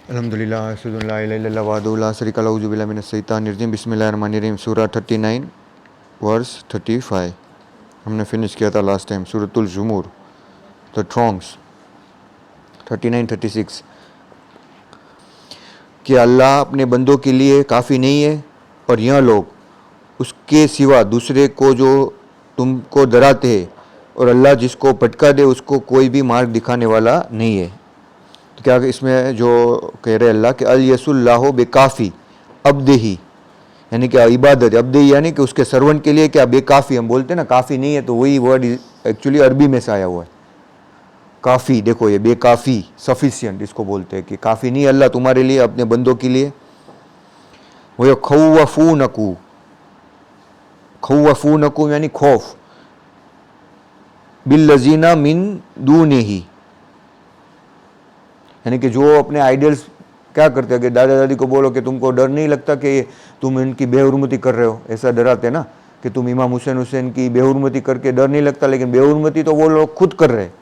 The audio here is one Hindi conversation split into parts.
अल्हम्दुलिल्लाह अशहदु ला इलाहा इल्लल्लाह वहदहु ला शरीका लहु अऊज़ु बिल्लाहि मिनश शैतानिर रजीम बिस्मिल्लाहिर्रहमानिर्रहीम सूरह 39 वर्स 35 हमने फिनिश किया था last time. Suratul ज़ुमर the thrones 39-36 कि अल्लाह अपने बंदों के लिए काफ़ी नहीं है और यह लोग उसके सिवा दूसरे को जो तुमको डराते हैं और अल्लाह जिसको भटका दे उसको कोई भी मार्ग दिखाने वाला नहीं है। तो क्या इसमें जो कह रहे अल्लाह कि अल यसुल्लाहु बेकाफ़ी अब्देही, यानी कि इबादत अब्देही यानी कि उसके सर्वेंट के लिए क्या बेकाफ़ी हम बोलते हैं ना, काफ़ी नहीं है, तो वही वर्ड एक्चुअली अरबी में से आया हुआ है काफ़ी। देखो ये बेकाफ़ी सफिशिएंट इसको बोलते हैं कि काफ़ी नहीं अल्लाह तुम्हारे लिए अपने बंदों के लिए। वो खौवफूनकू यानी खौफ, बिल्लज़ीना मिन दूनिही यानी कि जो अपने आइडियल्स क्या करते हैं कि दादा दादी को बोलो कि तुमको डर नहीं लगता कि तुम इनकी बेहुरमती कर रहे हो, ऐसा डराते ना कि तुम इमाम हुसैन की बेहुरमती करके डर नहीं लगता, लेकिन बेहुरमती तो वो लोग खुद कर रहे हैं,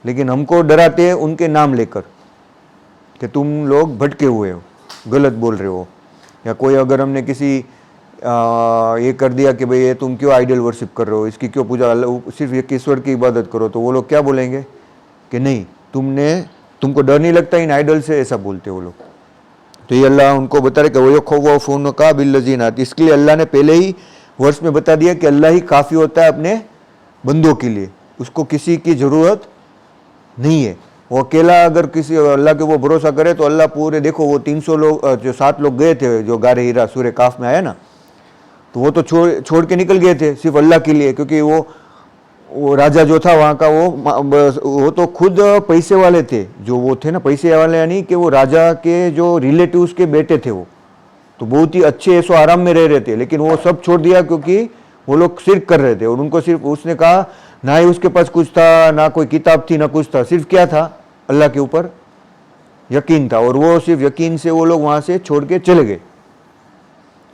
लेकिन हमको डराते हैं उनके नाम लेकर कि तुम लोग भटके हुए हो, गलत बोल रहे हो। या कोई अगर हमने किसी ये कर दिया कि भाई ये तुम क्यों आइडल वर्शिप कर रहे हो, इसकी क्यों पूजा, सिर्फ एक ईश्वर की इबादत करो, तो वो लोग क्या बोलेंगे कि नहीं तुमको डर नहीं लगता इन आइडल से, ऐसा बोलते वो लोग। तो ये अल्लाह उनको बता रहे कि वो खौफ़ून का बिल्लज़ीना, इसके लिए अल्लाह ने पहले ही वर्ष में बता दिया कि अल्लाह ही काफ़ी होता है अपने बंदों के लिए, उसको किसी की ज़रूरत नहीं है। वो अकेला अगर किसी अल्लाह के वो भरोसा करे तो अल्लाह पूरे, देखो वो 300 लोग जो 7 लोग गए थे जो गारे हीरा सूरह काफ में आया ना, तो वो तो छोड़ के निकल गए थे सिर्फ अल्लाह के लिए, क्योंकि वो राजा जो था वहाँ का वो तो खुद पैसे वाले थे, जो वो थे ना पैसे वाले, यानी कि वो राजा के जो रिलेटिव्स के बेटे थे, वो तो बहुत ही अच्छे ऐसो आराम में रह रहे थे, लेकिन वो सब छोड़ दिया क्योंकि वो लोग शिर्क कर रहे थे। और उनको सिर्फ उसने कहा ना ही उसके पास कुछ था, ना कोई किताब थी, ना कुछ था, सिर्फ क्या था अल्लाह के ऊपर यकीन था, और वो सिर्फ यकीन से वो लोग वहाँ से छोड़ के चले गए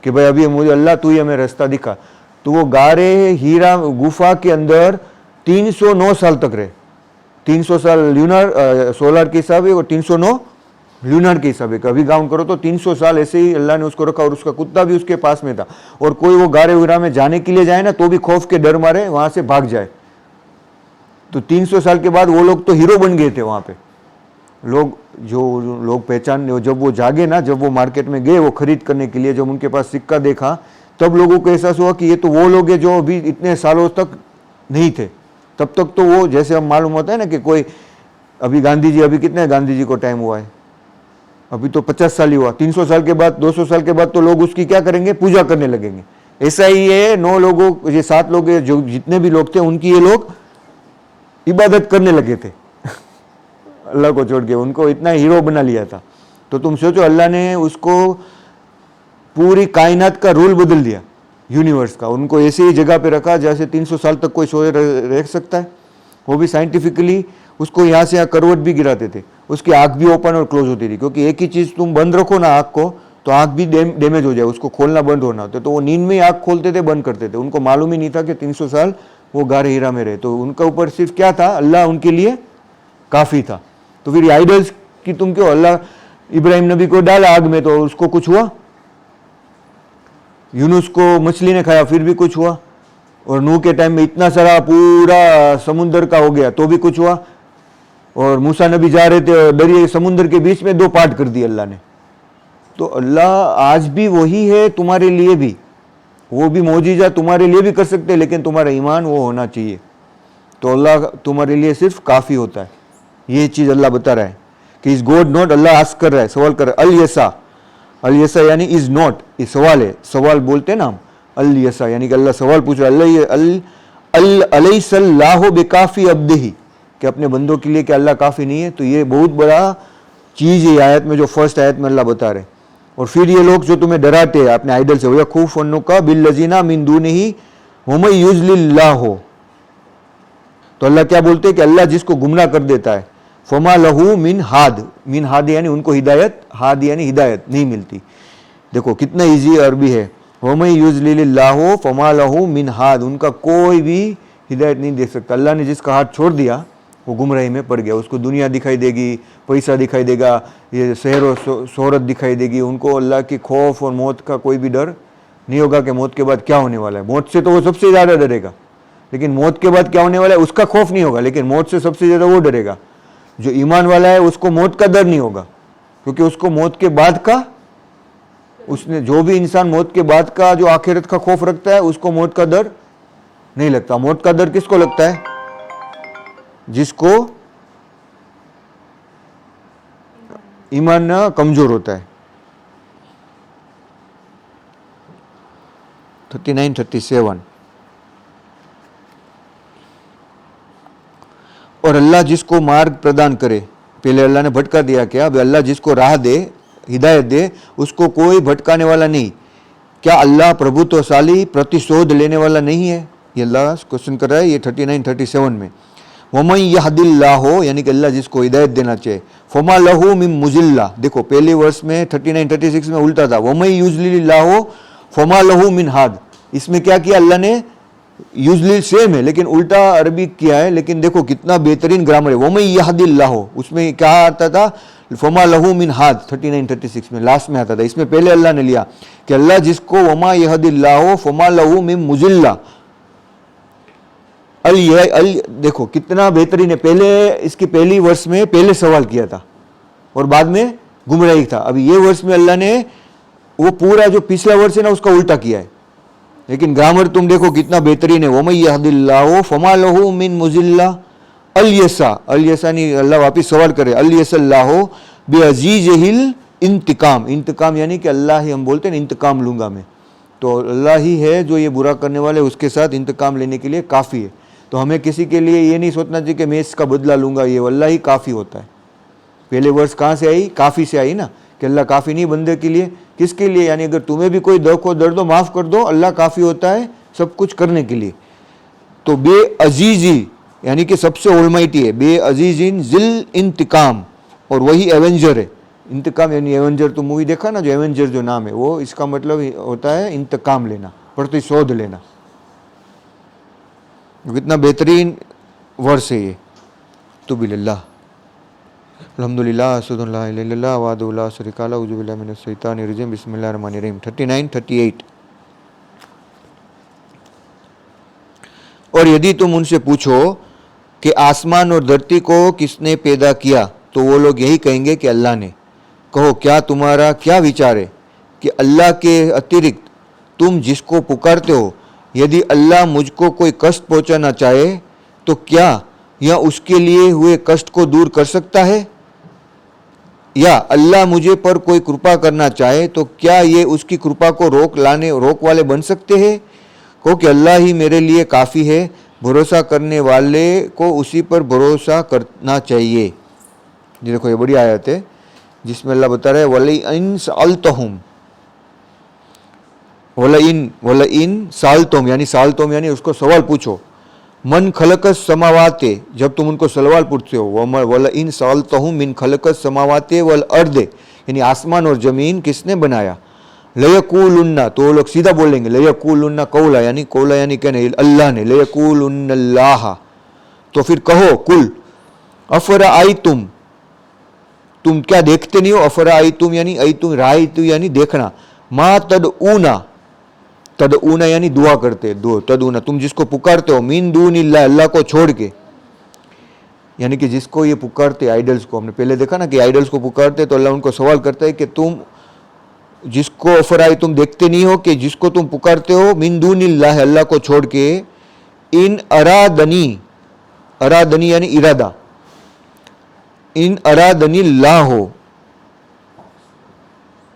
कि भाई अभी मुझे अल्लाह तू ही हमें रास्ता दिखा। तो वो गारे हीरा गुफा के अंदर 309 साल तक रहे। 300 साल ल्यूनर सोलर के हिसाब है और 309 ल्यूनर के हिसाब है, कभी काउंट करो तो 300 साल ऐसे ही अल्लाह ने उसको रखा, और उसका कुत्ता भी उसके पास में था। और कोई वो गारे हीरा में जाने के लिए जाए ना तो भी खौफ के डर मारे वहां से भाग जाए। तो 300 साल के बाद वो लोग तो हीरो बन गए थे वहां पे, लोग पहचान, जब वो जागे ना, जब वो मार्केट में गए वो खरीद करने के लिए, जब उनके पास सिक्का देखा तब लोगों को एहसास हुआ कि ये तो वो लोग हैं जो अभी इतने सालों तक नहीं थे। तब तक तो वो, जैसे हम मालूम होता है ना कि कोई अभी गांधी जी, अभी कितने गांधी जी को टाइम हुआ है, अभी तो 50 साल ही हुआ, 300 साल के बाद 200 साल के बाद तो लोग उसकी क्या करेंगे, पूजा करने लगेंगे। ऐसा ही है 9 लोगों, ये 7 लोग जो जितने भी लोग थे उनकी ये लोग इबादत करने लगे थे अल्लाह को छोड़ के, उनको इतना हीरो बना लिया था। तो तुम सोचो अल्लाह ने उसको पूरी कायनात का रूल बदल दिया, यूनिवर्स का, उनको ऐसी ही जगह पे रखा जैसे 300 साल तक कोई सोए रह सकता है। वो भी साइंटिफिकली उसको यहाँ से यहाँ करवट भी गिराते थे, उसकी आँख भी ओपन और क्लोज होती थी, क्योंकि एक ही चीज़ तुम बंद रखो ना आँख को तो आँख भी डैमेज हो जाए, उसको खोलना बंद होना होता है। तो वो नींद में आँख खोलते थे, बंद करते थे, उनको मालूम ही नहीं था कि 300 साल वो गारे हीरा में रहे। तो उनका ऊपर सिर्फ क्या था, अल्लाह उनके लिए काफ़ी था। तो फिर आइडल्स की तुम क्यों, अल्लाह इब्राहिम नबी को डाला आग में तो उसको कुछ हुआ, यूनुस को मछली ने खाया फिर भी कुछ हुआ, और नूह के टाइम में इतना सारा पूरा समुद्र का हो गया तो भी कुछ हुआ, और मूसा नबी जा रहे थे दरिया समुद्र के बीच में 2 पार्ट कर दिए अल्लाह ने। तो अल्लाह आज भी वही है तुम्हारे लिए भी, वो भी मौजीजा तुम्हारे लिए भी कर सकते हैं, लेकिन तुम्हारा ईमान वो होना चाहिए। तो अल्लाह तुम्हारे लिए सिर्फ काफ़ी होता है, ये चीज़ अल्लाह बता रहा है कि is God not, Allah ask कर रहा है, सवाल कर रहा है, अल यसा यानी इज नॉट, ये सवाल है, सवाल बोलते हैं ना हम, अल यसा यानी कि अल्लाह सवाल पूछ रहा है, अलैहिस्सलाहु बिकाफी अब्दिही, कि अपने बंदों के लिए कि अल्लाह काफ़ी नहीं है। तो ये बहुत बड़ा चीज़ है आयत में, जो फर्स्ट आयत में अल्लाह बता रहे। और फिर ये लोग जो तुम्हें डराते हैं अपने आइडल से, वह खौफ़ुन्नुका बिल्लज़ीना मिन दूनिही हुम युज़लिल्लाहु, तो अल्लाह क्या बोलते हैं कि अल्लाह जिसको गुमराह कर देता है, फमा लहू मिन हाद यानी उनको हिदायत, हाद यानी हिदायत नहीं मिलती। देखो कितना इजी अरबी है, हुम युज़लिल्लाहु फमा लहू मिन हाद, उनका कोई भी हिदायत नहीं दे सकता। अल्लाह ने जिसका हाथ छोड़ दिया वो गुमराही में पड़ गया। उसको दुनिया दिखाई देगी, पैसा दिखाई देगा, ये शहर शोहरत दिखाई देगी। उनको अल्लाह की खौफ और मौत का कोई भी डर नहीं होगा कि मौत के बाद क्या होने वाला है। मौत से तो वो सबसे ज़्यादा डरेगा, लेकिन मौत के बाद क्या होने वाला है उसका खौफ नहीं होगा, लेकिन मौत से सबसे ज़्यादा वो डरेगा। जो ईमान वाला है उसको मौत का डर नहीं होगा, क्योंकि उसको मौत के बाद का, उसने जो भी इंसान मौत के बाद का जो आखिरत का खौफ रखता है उसको मौत का डर नहीं लगता। मौत का डर किसको लगता है? जिसको ईमान कमजोर होता है। 39, 37 और अल्लाह जिसको मार्ग प्रदान करे, पहले अल्लाह ने भटका दिया क्या, अब अल्लाह जिसको राह दे, हिदायत दे, उसको कोई भटकाने वाला नहीं। क्या अल्लाह प्रभुत्वशाली, प्रतिशोध लेने वाला नहीं है? ये अल्लाह क्वेश्चन कर रहा है, ये 39, 37 में। वमन यहदिल्लाहु, यानी कि अल्लाह जिसको हिदायत देना चाहे, फमा लहू मिन मुजिल्ला। देखो पहले वर्ष में 39, 36 में उल्टा था, वमन युजलिल्लाहु फमा लहू मिन हाद। इसमें क्या किया अल्लाह ने? यूजली सेम है लेकिन उल्टा अरबी किया है, लेकिन देखो कितना बेहतरीन ग्रामर है। वमन यहदिल्लाहु, उसमें क्या आता था? फमा लहू मिन हाद 39, 36 में लास्ट में आता था। इसमें पहले अल्लाह ने लिया कि अल्लाह जिसको वमा यहदिल्लाहु फमा लहू मिन मुजिल्ला। देखो कितना बेहतरीन है। पहले इसकी पहली वर्ष में पहले सवाल किया था और बाद में गुमराही था। अभी ये वर्ष में अल्लाह ने वो पूरा जो पिछला वर्ष है ना उसका उल्टा किया है, लेकिन ग्रामर तुम देखो कितना बेहतरीन है। वमन यहदिल्लाहु फमा लहू मिन मुजिल्ला अल-यसा नहीं, अल्लाह वापिस सवाल करे, अल-यसल्लाहु बिअज़ीज़िल इंतकाम। इंतकाम यानी कि अल्लाह ही, हम बोलते हैं इंतकाम लूंगा मैं, तो अल्लाह ही है जो ये बुरा करने वाले उसके साथ इंतकाम लेने के लिए काफ़ी है। तो हमें किसी के लिए ये नहीं सोचना चाहिए कि मैं इसका बदला लूंगा, ये अल्लाह ही काफ़ी होता है। पहले वर्ष कहाँ से आई? काफ़ी से आई ना, कि अल्लाह काफ़ी नहीं बंदे के लिए, किसके लिए? यानी अगर तुम्हें भी कोई दुख हो दर्द हो माफ़ कर दो, अल्लाह काफ़ी होता है सब कुछ करने के लिए। तो बे अजीज़ी यानी कि सबसे ऑलमाइटी है, बे अजीज़िन जिल इंतकाम, और वही एवेंजर है। इंतकाम यानी एवेंजर, तो मूवी देखा ना, जो एवेंजर जो नाम है वो, इसका मतलब होता है इंतकाम लेना, प्रतिशोध लेना। कितना बेहतरीन वर्ष है ये। तो बिल्लाह अल्हम्दुलिल्लाह अस्सलातु इल्लल्लाह वहदहु ला शरीका लहु अऊज़ु बिल्लाहि मिनश शैतानिर रजीम बिस्मिल्लाहिर रहमानिर रहीम 39, 38। और यदि तुम उनसे पूछो कि आसमान और धरती को किसने पैदा किया, तो वो लोग यही कहेंगे कि अल्लाह ने। कहो क्या तुम्हारा क्या विचार है कि अल्लाह के अतिरिक्त तुम जिसको पुकारते हो, यदि अल्लाह मुझको कोई कष्ट पहुंचाना चाहे तो क्या यह उसके लिए हुए कष्ट को दूर कर सकता है? या अल्लाह मुझे पर कोई कृपा करना चाहे तो क्या ये उसकी कृपा को रोक वाले बन सकते हैं? कहो कि अल्लाह ही मेरे लिए काफ़ी है, भरोसा करने वाले को उसी पर भरोसा करना चाहिए। जी देखो ये बड़ी आयत है जिसमें अल्लाह बता रहे हैं वलइन सअलतहुम, वलइन सालतुम यानी सालतुम यानी उसको सवाल पूछो, मन खलकस समावाते, जब तुम उनको सवाल पूछते हो, वलइन सालतहुम मिन खलकस समावाते वल अर्दे यानी आसमान और जमीन किसने बनाया, लयकूलुन्ना तो वो लोग सीधा बोलेंगे लयकूलुन्ना कौला यानी कहने अल्लाह ने, लयकूलुन्नल्लाह तो फिर कहो कुल अफराअयतुम तुम क्या देखते नहीं हो, अफराअयतुम यानी अयतुम रायतु यानी देखना, मा तदऊना यानी दुआ करते, तदऊना तुम जिसको पुकारते हो, मिन दूनिल्लाह अल्लाह को छोड़ के, यानी कि जिसको ये पुकारते आइडल्स को, हमने पहले देखा ना कि आइडल्स को पुकारते तो अल्लाह उनको सवाल करता है कि तुम जिसको अफराई तुम देखते नहीं हो कि जिसको तुम पुकारते हो मिन दूनिल्लाह अल्लाह को छोड़ के, इन अरादनी यानी इरादा, इन अरादनी ला हो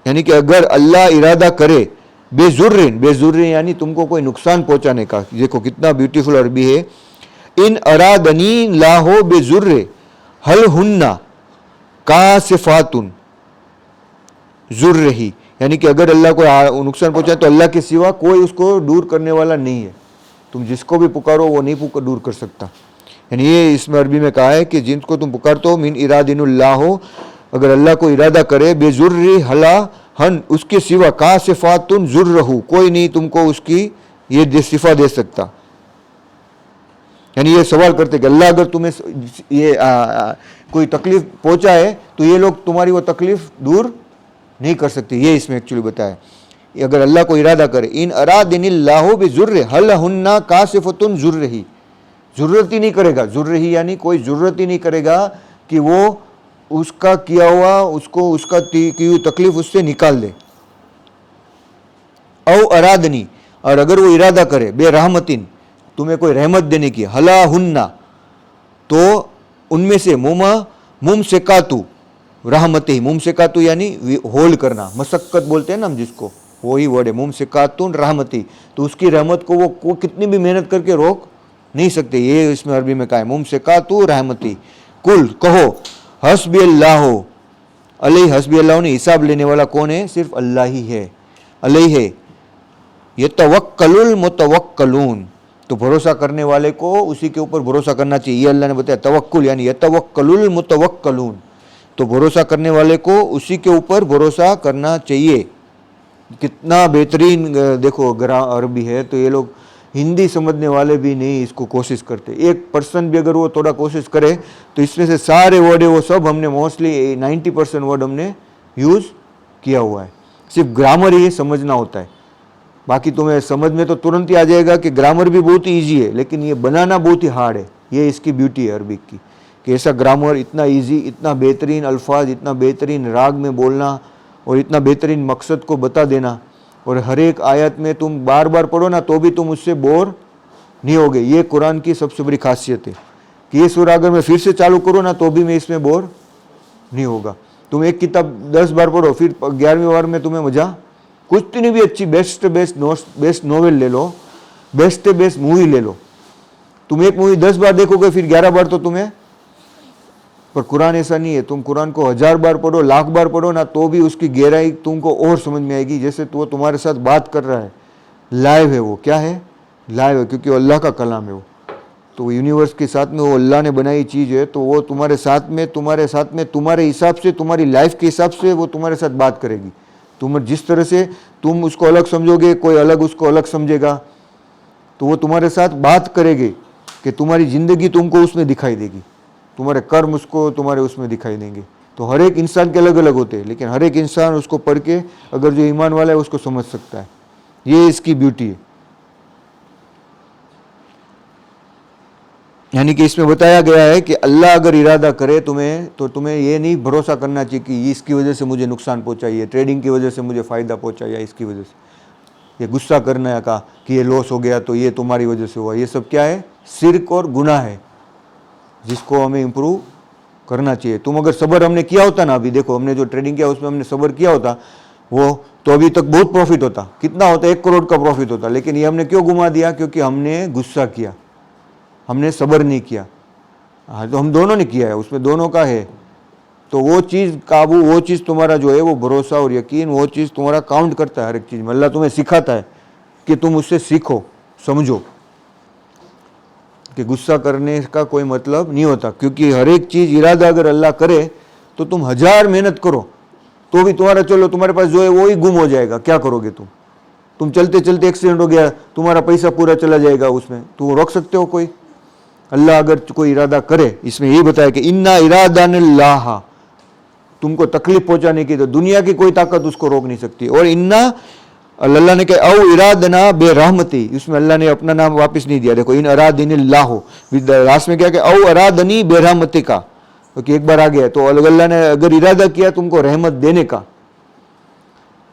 यानी कि अगर अल्लाह इरादा करे, बेजुर्रिन यानी तुमको कोई नुकसान पहुंचाने का, देखो कितना ब्यूटीफुल अरबी है, इन अरादनी ला हो बेजुर्रे हल हुन्ना कासिफातुन जुर्रही यानी कि अगर अल्लाह को नुकसान पहुंचाए तो अल्लाह के सिवा कोई उसको दूर करने वाला नहीं है, तुम जिसको भी पुकारो वो नहीं दूर कर सकता। यानी ये इसमें अरबी में कहा है कि जिनको तुम पुकारते हो मिन इरादिनुल्लाह हो, अगर अल्लाह को इरादा करे, बेजुर्री हला हन उसके सिवा कासिफातुन जुर्रहू कोई नहीं तुमको उसकी ये सिफा दे सकता। यानी ये सवाल करते कि अल्लाह अगर तुम्हें ये कोई तकलीफ पहुंचाए तो ये लोग तुम्हारी वो तकलीफ दूर नहीं कर सकते। ये इसमें एक्चुअली बताया, अगर अल्लाह को इरादा करे, इन अरादिनिल्लाहु बिजुर्र हल हुन्ना कासिफतुन जुर्रही, जरूरत ही नहीं करेगा, जुर्रही यानी कोई जरूरत ही नहीं करेगा कि वो उसका किया हुआ उसको उसका की हुई तकलीफ उससे निकाल दे। औ अरादनी, और अगर वो इरादा करे बे रहमतिन, तुम्हें कोई रहमत देने की, हला हुन्ना, तो उनमें से मुमसिकातु रहमती, मुमसिकातु यानी होल्ड करना, मशक्कत बोलते हैं ना हम जिसको, वही वर्ड है मुमसिकातुन रहमती, तो उसकी रहमत को वो कितनी भी मेहनत करके रोक नहीं सकते। ये इसमें अरबी में कहा है मुमसिकातु रहमती। कुल कहो हस्बी अल्लाह, अलैहि हस्बी अल्लाह ने हिसाब लेने वाला कौन है? सिर्फ अल्लाह ही है, अलैहि है। यतवक्कलुल मुतवक्कलून, तो भरोसा करने वाले को उसी के ऊपर भरोसा करना चाहिए। ये अल्लाह ने बताया तवक्कुल यानी यतवक्कलुल मुतवक्कलून, तो भरोसा करने वाले को उसी के ऊपर भरोसा करना चाहिए। कितना बेहतरीन देखो अरबी है, तो ये लोग हिंदी समझने वाले भी नहीं इसको कोशिश करते। एक पर्सन भी अगर वो थोड़ा कोशिश करे तो इसमें से सारे वर्ड है वो सब हमने मोस्टली 90% वर्ड हमने यूज़ किया हुआ है। सिर्फ ग्रामर ही समझना होता है, बाकी तुम्हें समझ में तो तुरंत ही आ जाएगा कि ग्रामर भी बहुत ही ईजी है, लेकिन ये बनाना बहुत ही हार्ड है। ये इसकी ब्यूटी है अरबिक की, कि ऐसा ग्रामर इतना ईजी, इतना बेहतरीन अल्फाज, इतना बेहतरीन राग में बोलना और इतना बेहतरीन मकसद को बता देना, और हर एक आयत में तुम बार बार पढ़ो ना तो भी तुम उससे बोर नहीं होगे। ये कुरान की सबसे बड़ी खासियत है कि ये सूरा अगर मैं फिर से चालू करूँ ना तो भी मैं इसमें बोर नहीं होगा। तुम एक किताब 10 बार पढ़ो, फिर 11वीं बार में तुम्हें मजा कुछ नहीं भी अच्छी बेस्ट नॉवेल ले लो, बेस्ट मूवी ले लो, तुम एक मूवी 10 बार देखोगे फिर 11 बार तो तुम्हें, पर कुरान ऐसा नहीं है। तुम कुरान को 1000 बार पढ़ो, लाख बार पढ़ो ना तो भी उसकी गहराई तुमको और समझ में आएगी। जैसे तो वो तुम्हारे साथ बात कर रहा है, लाइव है, वो क्या है? लाइव है, क्योंकि वो अल्लाह का कलाम है। वो तो यूनिवर्स के साथ में वो अल्लाह ने बनाई चीज़ है, तो वो तुम्हारे साथ में तुम्हारे हिसाब से, तुम्हारी लाइफ के हिसाब से वो तुम्हारे साथ बात करेगी। तुम जिस तरह से तुम उसको अलग समझोगे, कोई अलग उसको अलग समझेगा, तो वो तुम्हारे साथ बात करेगी कि तुम्हारी ज़िंदगी तुमको उसमें दिखाई देगी, तुम्हारे कर्म उसको तुम्हारे उसमें दिखाई देंगे। तो हर एक इंसान के अलग अलग होते हैं, लेकिन हर एक इंसान उसको पढ़ के अगर जो ईमान वाला है उसको समझ सकता है। ये इसकी ब्यूटी है। यानी कि इसमें बताया गया है कि अल्लाह अगर इरादा करे तुम्हें, तो तुम्हें ये नहीं भरोसा करना चाहिए कि इसकी वजह से मुझे नुकसान पहुंचाइए, ट्रेडिंग की वजह से मुझे फ़ायदा पहुंचाइए, इसकी वजह से ये गुस्सा करना का कि ये लॉस हो गया तो ये तुम्हारी वजह से हुआ। ये सब क्या है? शिर्क और गुनाह है, जिसको हमें इम्प्रूव करना चाहिए। तुम अगर सब्र हमने किया होता ना, अभी देखो हमने जो ट्रेडिंग किया उसमें हमने सब्र किया होता, वो तो अभी तक बहुत प्रॉफिट होता। कितना होता? 1 करोड़ का प्रॉफिट होता। लेकिन ये हमने क्यों घुमा दिया? क्योंकि हमने गुस्सा किया, हमने सब्र नहीं किया। हाँ, तो हम दोनों ने किया है, उसमें दोनों का है। तो वो चीज़ काबू, वो चीज़ तुम्हारा जो है वो भरोसा और यकीन, वो चीज़ तुम्हारा काउंट करता है हर एक चीज़ में। अल्लाह तुम्हें सिखाता है कि तुम उससे सीखो, समझो कि गुस्सा करने का कोई मतलब नहीं होता, क्योंकि हर एक चीज़ इरादा अगर अल्लाह करे तो तुम 1000 मेहनत करो तो भी तुम्हारा, चलो तुम्हारे पास जो है वो ही गुम हो जाएगा, क्या करोगे तुम चलते चलते एक्सीडेंट हो गया, तुम्हारा पैसा पूरा चला जाएगा उसमें, तो रोक सकते हो कोई? अल्लाह अगर कोई इरादा करे, इसमें यही बताया कि इन्ना इरादानिल्लाह, तुमको तकलीफ पहुंचाने की तो दुनिया की कोई ताकत उसको रोक नहीं सकती। और इन्ना अल्लाह ने कहा औ इरादना बेरहमती, इसमें अल्लाह ने अपना नाम वापस नहीं दिया। देखो इन अरादिनिल्लाह, लास्ट में क्या कि औ अरादनी बेरहमती का, क्योंकि एक बार आ गया। तो अल्लाह ने अगर इरादा किया तुमको रहमत देने का,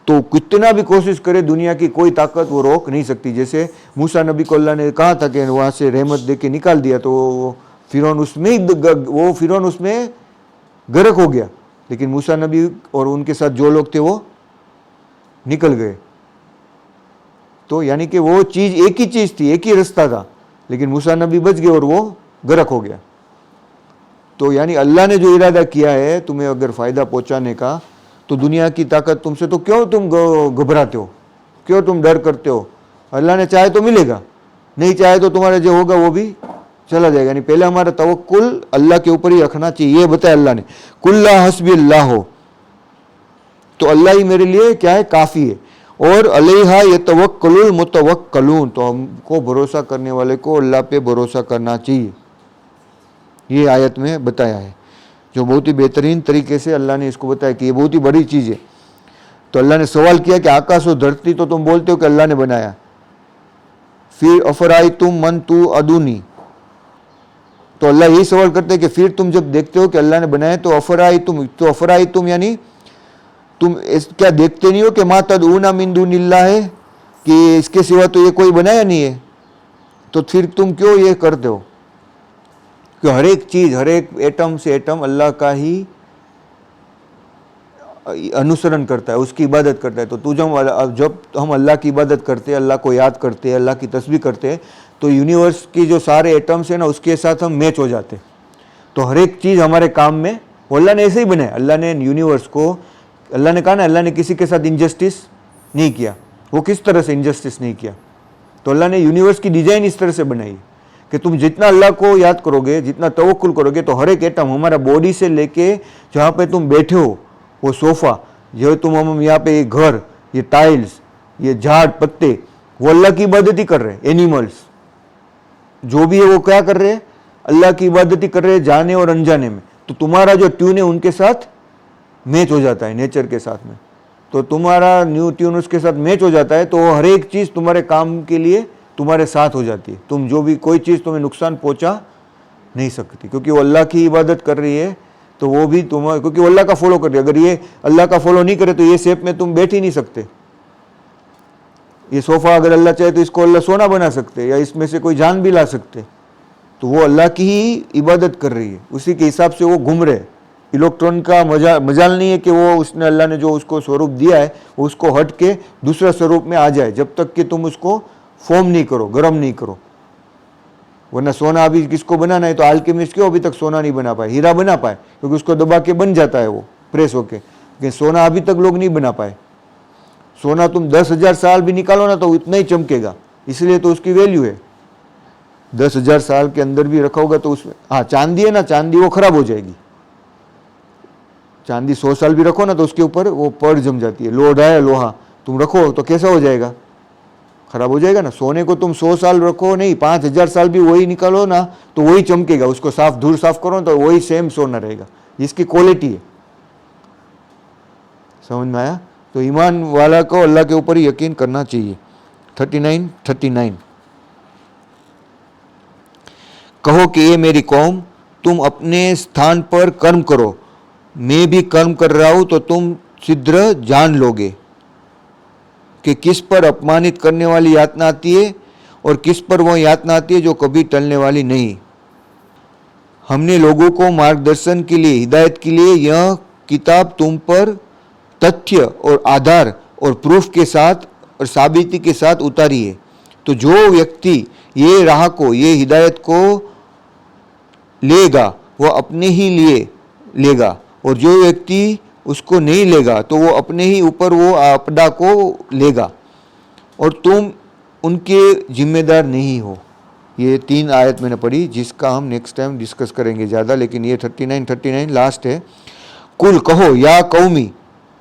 तो कितना भी कोशिश करे दुनिया की कोई ताकत वो रोक नहीं सकती। जैसे मूसा नबी को अल्लाह ने कहा था कि वहाँ से रहमत दे के निकाल दिया, तो फिरौन उसमें गर्क हो गया, लेकिन मूसा नबी और उनके साथ जो लोग थे वो निकल गए। तो यानी कि वो चीज़ एक ही चीज़ थी, एक ही रास्ता था, लेकिन मूसा नबी बच गए और वो गर्क हो गया। तो यानी अल्लाह ने जो इरादा किया है तुम्हें अगर फ़ायदा पहुंचाने का, तो दुनिया की ताकत तुमसे, तो क्यों तुम घबराते हो, क्यों तुम डर करते हो? अल्लाह ने चाहे तो मिलेगा, नहीं चाहे तो तुम्हारा जो होगा वो भी चला जाएगा। यानी पहले हमारा तवक्कुल अल्लाह के ऊपर ही रखना चाहिए। ये बताया अल्लाह ने, कुल्ला हस्बी अल्लाह हो, तो अल्लाह ही मेरे लिए क्या है? काफ़ी है। और अलैहा यतवक्कलुल मुतवक्किलून, तो हमको भरोसा करने वाले को अल्लाह पे भरोसा करना चाहिए। ये आयत में बताया है, जो बहुत ही बेहतरीन तरीके से अल्लाह ने इसको बताया कि ये बहुत ही बड़ी चीज़ है। तो अल्लाह ने सवाल किया कि आकाश और धरती तो तुम बोलते हो कि अल्लाह ने बनाया, फिर अफराई तुम मन तू अदूनी, तो अल्लाह यही सवाल करते हैं कि फिर तुम जब देखते हो कि अल्लाह ने बनाया तो अफराई तुम यानी तुम क्या देखते नहीं हो कि मा तदऊना मिन दुनिल्लाह है, कि इसके सिवा तो ये कोई बनाया नहीं है, तो फिर तुम क्यों ये करते हो? कि हर एक चीज़, हर एक एटम से एटम अल्लाह का ही अनुसरण करता है, उसकी इबादत करता है। तो जब हम अल्लाह की इबादत करते हैं, अल्लाह को याद करते हैं, अल्लाह की तस्बीह करते हैं, तो यूनिवर्स की जो सारे एटम्स हैं ना, उसके साथ हम मैच हो जाते हैं। तो हर एक चीज़ हमारे काम में, वो अल्लाह ने ऐसे ही बनाया। अल्लाह ने यूनिवर्स को, अल्लाह ने कहा ना, अल्लाह ने किसी के साथ इनजस्टिस नहीं किया। वो किस तरह से इनजस्टिस नहीं किया? तो अल्लाह ने यूनिवर्स की डिज़ाइन इस तरह से बनाई कि तुम जितना अल्लाह को याद करोगे, जितना तवक्कुल करोगे, तो हर एक एटम, हमारा बॉडी से लेके जहाँ पे तुम बैठे हो, वो सोफ़ा, जो तुम हम यहाँ पे ये घर, ये टाइल्स, ये झाड़ पत्ते, वो अल्लाह की इबादत ही कर रहे हैं। एनिमल्स जो भी है वो क्या कर रहे हैं? अल्लाह की इबादत ही कर रहे हैं, जाने और अनजाने में। तो तुम्हारा जो ट्यून है उनके साथ मैच हो जाता है, नेचर के साथ में। तो तुम्हारा न्यू ट्यून उसके साथ मैच हो जाता है, तो हर एक चीज़ तुम्हारे काम के लिए तुम्हारे साथ हो जाती है। तुम जो भी, कोई चीज़ तुम्हें नुकसान पहुंचा नहीं सकती, क्योंकि वो अल्लाह की इबादत कर रही है। तो वो भी तुम्हारा, क्योंकि वो अल्लाह का फॉलो कर रही है। अगर ये अल्लाह का फॉलो नहीं करे तो ये शेप में तुम बैठ ही नहीं सकते। ये सोफ़ा अगर अल्लाह चाहे तो इसको अल्लाह सोना बना सकते, या इसमें से कोई जान भी ला सकते। तो वो अल्लाह की ही इबादत कर रही है, उसी के हिसाब से वो घूम रहे। इलेक्ट्रॉन का मजाल नहीं है कि वो उसने, अल्लाह ने जो उसको स्वरूप दिया है वो उसको हट के दूसरा स्वरूप में आ जाए, जब तक कि तुम उसको फॉर्म नहीं करो, गर्म नहीं करो। वरना सोना अभी किसको बनाना है, तो अल्केमिस्ट क्यों अभी तक सोना नहीं बना पाए, हीरा बना पाए? क्योंकि उसको दबा के बन जाता है वो प्रेस होके। लेकिन सोना अभी तक लोग नहीं बना पाए। सोना तुम 10,000 साल भी निकालो ना तो इतना ही चमकेगा, इसलिए तो उसकी वैल्यू है। 10,000 साल के अंदर भी रखा होगा तो उसमें, हाँ चांदी है ना, चांदी वो खराब हो जाएगी। चांदी 100 साल भी रखो ना तो उसके ऊपर वो पड़ जम जाती है। लोहा है, लोहा तुम रखो तो कैसा हो जाएगा? खराब हो जाएगा ना। सोने को तुम 100 साल रखो नहीं, 5,000 साल भी वही निकालो ना तो वही चमकेगा। उसको साफ, धूल साफ करो तो वही सेम सोना रहेगा। इसकी क्वालिटी है। समझ में आया? तो ईमान वाला को अल्लाह के ऊपर ही यकीन करना चाहिए। 39 कहो कि ये मेरी कौम, तुम अपने स्थान पर कर्म करो, मैं भी कर्म कर रहा हूं, तो तुम शीघ्र जान लोगे कि किस पर अपमानित करने वाली यातना आती है और किस पर वह यातना आती है जो कभी टलने वाली नहीं। हमने लोगों को मार्गदर्शन के लिए, हिदायत के लिए यह किताब तुम पर तथ्य और आधार और प्रूफ के साथ और साबिती के साथ उतारी है। तो जो व्यक्ति ये राह को, ये हिदायत को लेगा वह अपने ही लिए लेगा, और जो व्यक्ति उसको नहीं लेगा तो वो अपने ही ऊपर वो आपदा को लेगा, और तुम उनके जिम्मेदार नहीं हो। ये 3 आयत मैंने पढ़ी, जिसका हम नेक्स्ट टाइम डिस्कस करेंगे ज़्यादा, लेकिन ये 39 लास्ट है। कुल कहो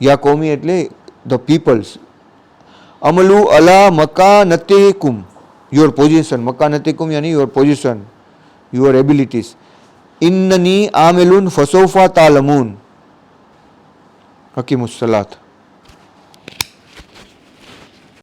या कौमी એટલે द पीपल्स, अमलू अला मकानतिकुम, योर पोजिशन, मकानतिकुम यानी योर पोजिशन, योर एबिलिटीज, इन्ननी आमिलुन फसौफा तालमून। हकीमुस्सलात।